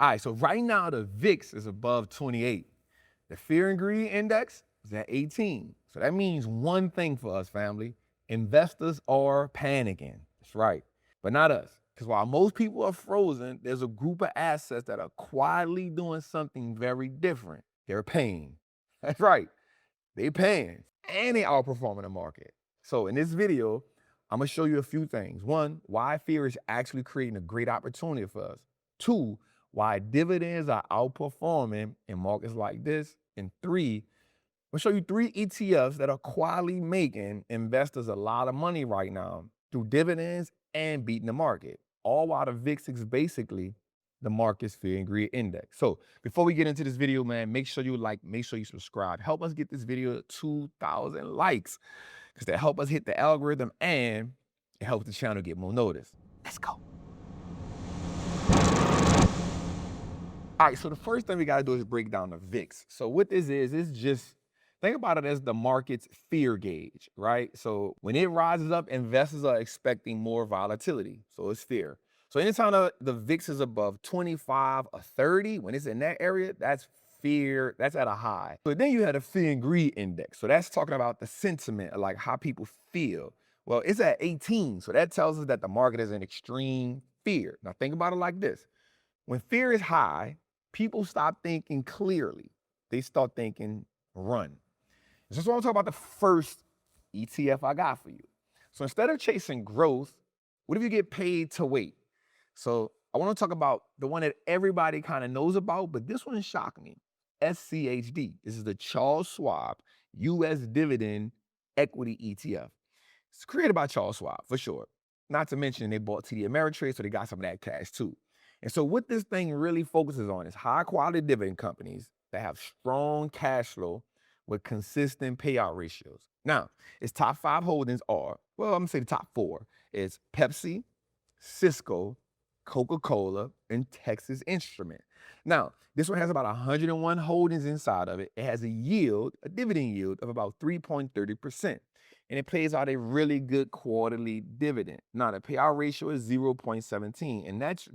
All right, so right now the VIX is above 28. The fear and greed index is at 18. So that means one thing for us, family. Investors are panicking. That's right, but not us. Because while most people are frozen, there's a group of assets that are quietly doing something very different. They're paying. That's right. They paying and they outperforming the market. So in this video, I'm gonna show you a few things. One, why fear is actually creating a great opportunity for us. Two, why dividends are outperforming in markets like this. And three, I'm gonna show you 3 ETFs that are quietly making investors a lot of money right now through dividends and beating the market. All while the VIX is basically the market's fear and greed index. So before we get into this video, man, make sure you like, make sure you subscribe. Help us get this video to 2,000 likes because that help us hit the algorithm and it helps the channel get more notice. Let's go. All right, so the first thing we gotta do is break down the VIX. So what this is just, think about it as the market's fear gauge, right? So when it rises up, investors are expecting more volatility. So it's fear. So anytime the VIX is above 25 or 30, when it's in that area, that's fear, that's at a high. So then you had a fear and greed index. So that's talking about the sentiment, like how people feel. Well, it's at 18. So that tells us that the market is in extreme fear. Now think about it like this. When fear is high, people stop thinking clearly. They start thinking run. So I want to talk about the first ETF I got for you. So instead of chasing growth, what if you get paid to wait? So I want to talk about the one that everybody kind of knows about, but this one shocked me. SCHD. This is the Charles Schwab US Dividend Equity ETF. It's created by Charles Schwab, for sure. Not to mention they bought TD Ameritrade, so they got some of that cash too. And so what this thing really focuses on is high quality dividend companies that have strong cash flow with consistent payout ratios. Now, its top 5 holdings are, well, I'm gonna say the top 4. It's Pepsi, Cisco, Coca-Cola, and Texas Instrument. Now, this one has about 101 holdings inside of it. It has a yield, a dividend yield of about 3.30%. And it pays out a really good quarterly dividend. Now, the payout ratio is 0.17, and that's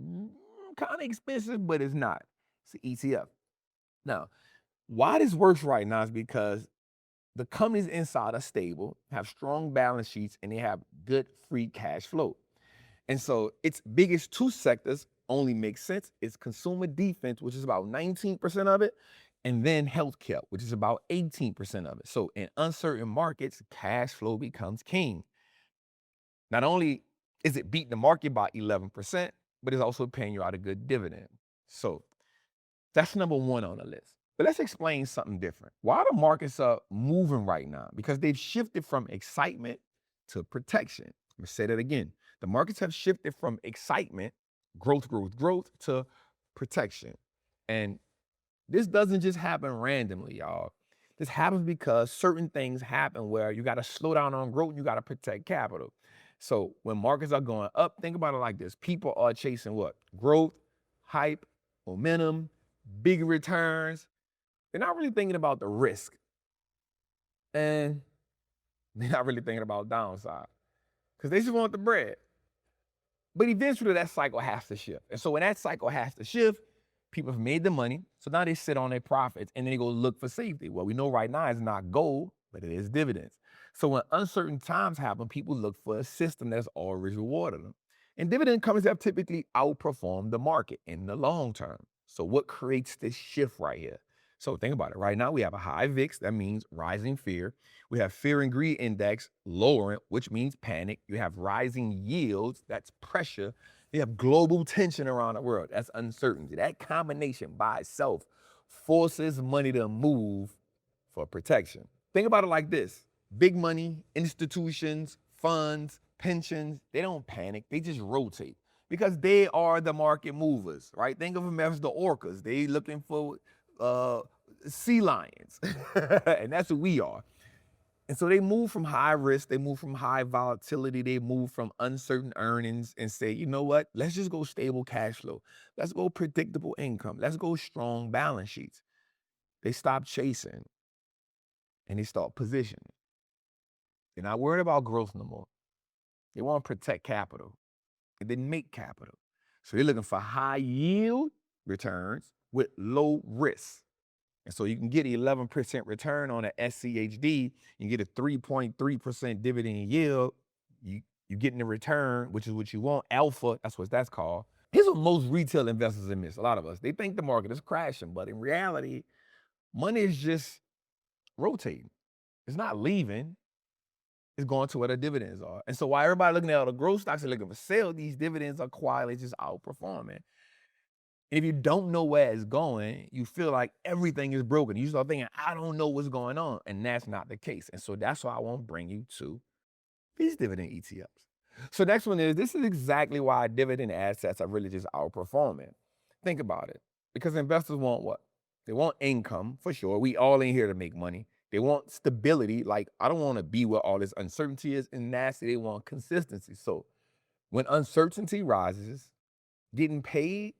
kind of expensive, but it's not. It's an ETF. Now, why this works right now is because the companies inside are stable, have strong balance sheets, and they have good free cash flow. And so its biggest 2 sectors only make sense. It's consumer defense, which is about 19% of it, and then healthcare, which is about 18% of it. So in uncertain markets, cash flow becomes king. Not only is it beating the market by 11%, but it's also paying you out a good dividend. So that's number 1 on the list. But let's explain something different. Why the markets are moving right now? Because they've shifted from excitement to protection. I'm gonna say that again. The markets have shifted from excitement, growth, to protection. And this doesn't just happen randomly, y'all. This happens because certain things happen where you got to slow down on growth and you got to protect capital. So when markets are going up, think about it like this. People are chasing what? Growth, hype, momentum, big returns. They're not really thinking about the risk. And they're not really thinking about downside because they just want the bread. But eventually that cycle has to shift. And so when that cycle has to shift, people have made the money. So now they sit on their profits and then they go look for safety. Well, we know right now it's not gold, but it is dividends. So when uncertain times happen, people look for a system that's always rewarded them. And dividend companies have typically outperformed the market in the long term. So what creates this shift right here? So think about it. Right now we have a high VIX, that means rising fear. We have fear and greed index lowering, which means panic. You have rising yields, that's pressure. You have global tension around the world, that's uncertainty. That combination by itself forces money to move for protection. Think about it like this. Big money, institutions, funds, pensions, they don't panic, they just rotate because they are the market movers, right? Think of them as the orcas. They looking for sea lions, and that's who we are. And so they move from high risk, they move from high volatility, they move from uncertain earnings and say, you know what, let's just go stable cash flow. Let's go predictable income. Let's go strong balance sheets. They stop chasing and they start positioning. They're not worried about growth no more. They want to protect capital and then make capital. So they're looking for high yield returns with low risk. And so you can get 11% return on an SCHD, you get a 3.3% dividend yield, you getting the return, which is what you want, alpha, that's what that's called. Here's what most retail investors miss, a lot of us. They think the market is crashing, but in reality, money is just rotating. It's not leaving, it's going to where the dividends are. And so while everybody looking at all the growth stocks and looking for sale, these dividends are quietly just outperforming. And if you don't know where it's going, you feel like everything is broken. You start thinking, I don't know what's going on. And that's not the case. And so that's why I want to bring you to these dividend ETFs. So next one is, this is exactly why dividend assets are really just outperforming. Think about it. Because investors want what? They want income, for sure. We all in here to make money. They want stability. Like, I don't want to be where all this uncertainty is. And nasty, they want consistency. So when uncertainty rises, getting paid,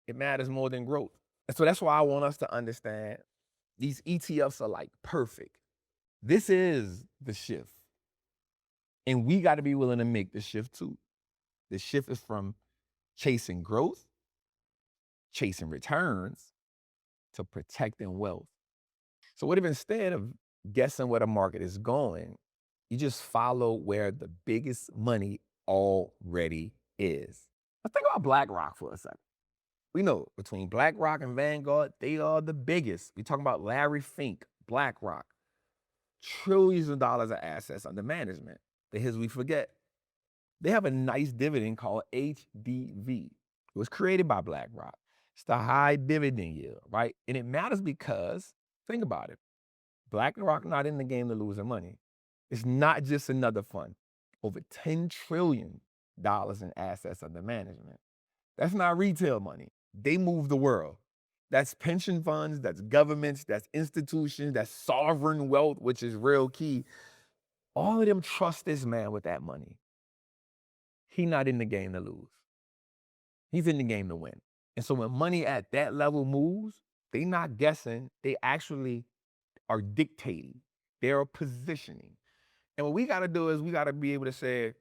it matters more than growth. And so that's why I want us to understand these ETFs are like perfect. This is the shift. And we got to be willing to make the shift too. The shift is from chasing growth, chasing returns, to protecting wealth. So what if instead of guessing where the market is going, you just follow where the biggest money already is? Let's think about BlackRock for a second. We know between BlackRock and Vanguard, they are the biggest. We're talking about Larry Fink, BlackRock, trillions of dollars of assets under management. But here's we forget, they have a nice dividend called HDV. It was created by BlackRock. It's the high dividend yield, right? And it matters because, think about it, BlackRock not in the game to losing money. It's not just another fund. Over $10 trillion in assets under management. That's not retail money. They move the world. That's pension funds, that's governments, that's institutions, that's sovereign wealth, which is real key. All of them trust this man with that money. He not in the game to lose. He's in the game to win. And so when money at that level moves, they not guessing, they actually are dictating. They're positioning. And what we got to do is we got to be able to say,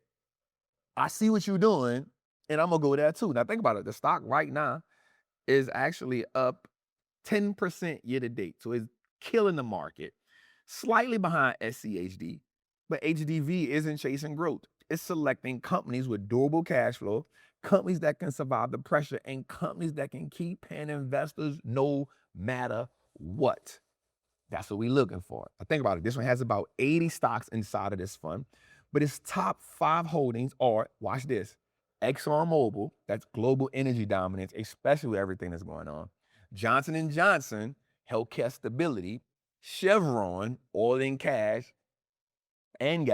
I see what you're doing, and I'm going to go there too. Now think about it. The stock right now is actually up 10% year to date. So it's killing the market. Slightly behind SCHD, but HDV isn't chasing growth. It's selecting companies with durable cash flow, companies that can survive the pressure, and companies that can keep paying investors no matter what. That's what we're looking for. Now think about it. This one has about 80 stocks inside of this fund, but its top 5 holdings are, watch this, ExxonMobil, that's global energy dominance, especially with everything that's going on. Johnson & Johnson, healthcare stability. Chevron, oil and gas, and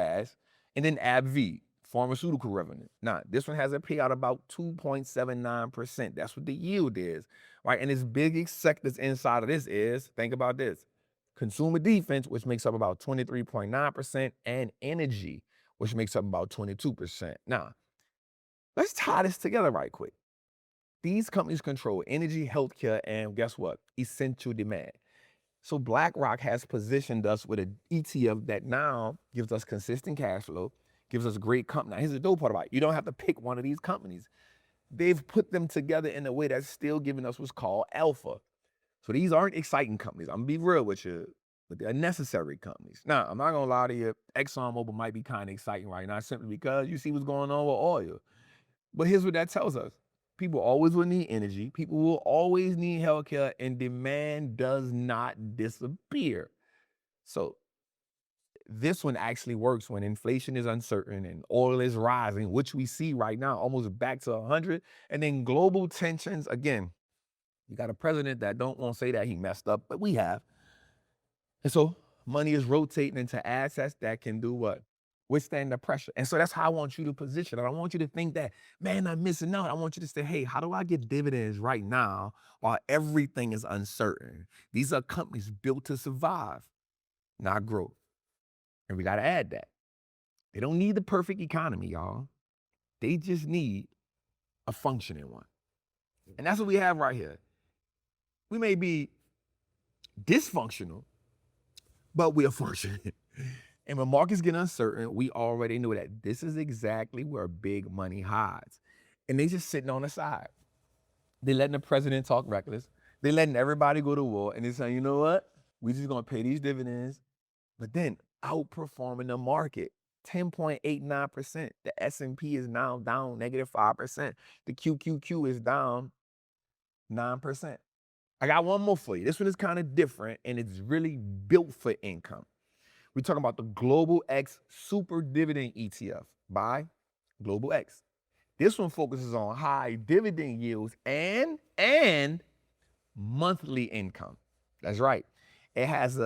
then AbbVie, pharmaceutical revenue. Now, this one has a payout about 2.79%. That's what the yield is, right? And its biggest sectors inside of this is, think about this, consumer defense, which makes up about 23.9%, and energy, which makes up about 22%. Now, let's tie this together right quick. These companies control energy, healthcare, and guess what? Essential demand. So BlackRock has positioned us with an ETF that now gives us consistent cash flow, gives us great company. Now, here's the dope part about it. You don't have to pick one of these companies. They've put them together in a way that's still giving us what's called alpha. So these aren't exciting companies. I'm gonna be real with you, but they're necessary companies. Now, I'm not gonna lie to you, ExxonMobil might be kind of exciting right now simply because you see what's going on with oil. But here's what that tells us. People always will need energy. People will always need healthcare, and demand does not disappear. So this one actually works when inflation is uncertain and oil is rising, which we see right now, almost back to 100. And then global tensions, again, you got a president that won't say that he messed up, but we have. And so money is rotating into assets that can do what? Withstand the pressure. And so that's how I want you to position it. I want you to think that, man, I'm missing out. I want you to say, hey, how do I get dividends right now while everything is uncertain? These are companies built to survive, not grow. And we got to add that. They don't need the perfect economy, y'all. They just need a functioning one. And that's what we have right here. We may be dysfunctional, but we are functioning. And when markets get uncertain, we already know that this is exactly where big money hides. And they just sitting on the side. They letting the president talk reckless. They letting everybody go to war, and they're saying, you know what? We just gonna pay these dividends, but then outperforming the market. 10.89%. The S&P is now down -5%. The QQQ is down 9%. I got one more for you. This one is kind of different, and it's really built for income. We're talking about the Global X Super Dividend ETF by Global X. This one focuses on high dividend yields and monthly income. That's right. It has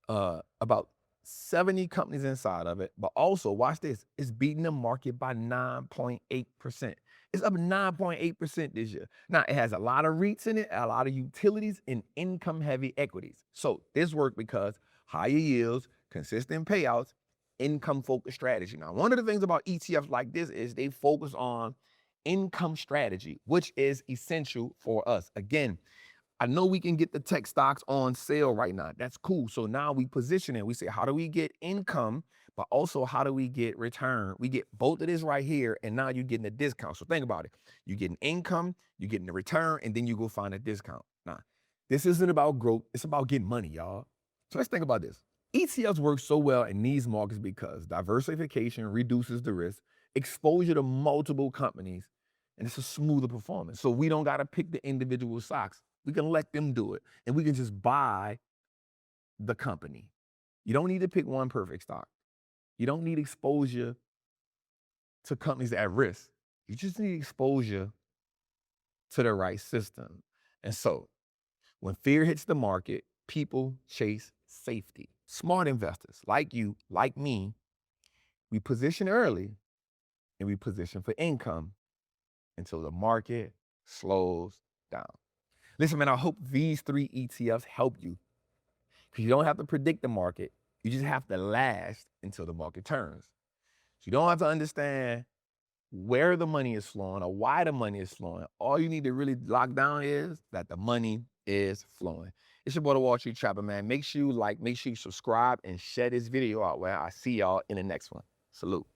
about 70 companies inside of it, but also, watch this, it's beating the market by 9.8%. It's up 9.8% this year. Now, it has a lot of REITs in it, a lot of utilities, and income-heavy equities. So this worked because higher yields, consistent payouts, income-focused strategy. Now, one of the things about ETFs like this is they focus on income strategy, which is essential for us. Again, I know we can get the tech stocks on sale right now. That's cool. So now we position it. We say, how do we get income, but also how do we get return? We get both of this right here, and now you're getting a discount. So think about it. You're getting income, you're getting the return, and then you go find a discount. Now, this isn't about growth. It's about getting money, y'all. So let's think about this. ETFs work so well in these markets because diversification reduces the risk, exposure to multiple companies, and it's a smoother performance. So we don't got to pick the individual stocks. We can let them do it, and we can just buy the company. You don't need to pick one perfect stock. You don't need exposure to companies at risk. You just need exposure to the right system. And so when fear hits the market, people chase safety. Smart investors like you, like me, we position early and we position for income until the market slows down. Listen, man, I hope these 3 ETFs help you, because you don't have to predict the market. You just have to last until the market turns. So you don't have to understand where the money is flowing or why the money is flowing. All you need to really lock down is that the money is flowing. It's your boy, the Wall Street Trapper, man. Make sure you like, make sure you subscribe, and share this video out, where I see y'all in the next one. Salute.